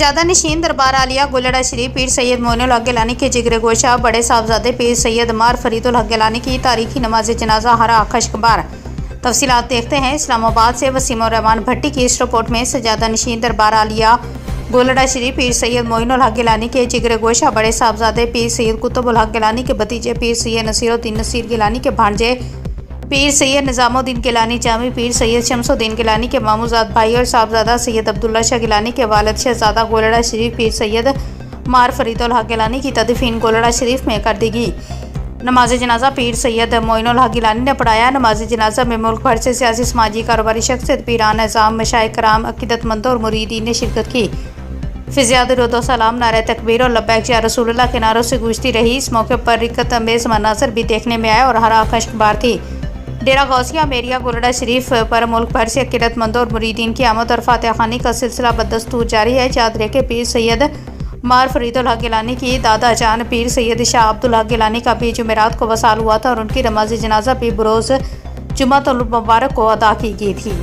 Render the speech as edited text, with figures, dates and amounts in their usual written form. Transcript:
ज़्यादा नशीन दरबार आलिया गोलड़ा शरीफ पीर सैयद मोइनुल हक गिलानी के जिगर गोशा बड़े साहबजादे पीर सैयद मार फरीदुल हक गिलानी की तारीखी नमाज जनाजा हरा खश्कबार। तफसीलात देखते हैं। इस्लामाबाद से वसीम उर रहमान भट्टी की इस रिपोर्ट में सजादा नशीन दरबार आलिया गोलड़ा शरीफ पीर सैयद मोइनुल हक गिलानी के जिगर गोशा बड़े साहबजादे पीर सैयद कुतुबुल हक गिलानी के भतीजे पीर सैयद नसीरुद्दीन नसीर गिलानी के भांजे पीर सैयद निज़ामुद्दीन गिलानी जामी पीर सैयद शमसुद्दीन गिलानी के मामूजाद भाई और साहबजादा सैयद अब्दुल्ला शाह गिलानी के वालिद शहजादा गोलड़ा शरीफ पीर सैयद मार फरीदुल हक गिलानी की तदफीन गोलड़ा शरीफ में कर दी गई। नमाज जनाजा पीर सैयद मोइनुल हक गिलानी ने पढ़ाया। नमाज जनाजा में मुल्क भर से सियासी समाजी कारोबारी शख्सियत पीरान निज़ाम मशाइख कराम अकीदतमंदों और मुरीदीन ने शिरकत की। फिज़ियाद रुदो सलाम नारे तकबीर और लब्बैक या रसूलुल्लाह के नारों से गूंजती रही। इस मौके पर रिक्कत अमेज़ मनाज़र भी देखने में आए और हरा खश्कबार थी। डेरा गौसिया मेरिया गोलड़ा शरीफ पर मुल्क भर से अकीदतमंदों और मुरीदीन की आमद और फातिहा खानी का सिलसिला बदस्तूर जारी है। चादरे के पीर सैयद मार फरीदुल हक गिलानी की दादा जान पीर सैयद शाह अब्दुल हक गिलानी का भी जुमेरात को वसाल हुआ था और उनकी नमाज जनाजा भी बरोज़ जुम्मतुल मुबारक को अदा की गई थी।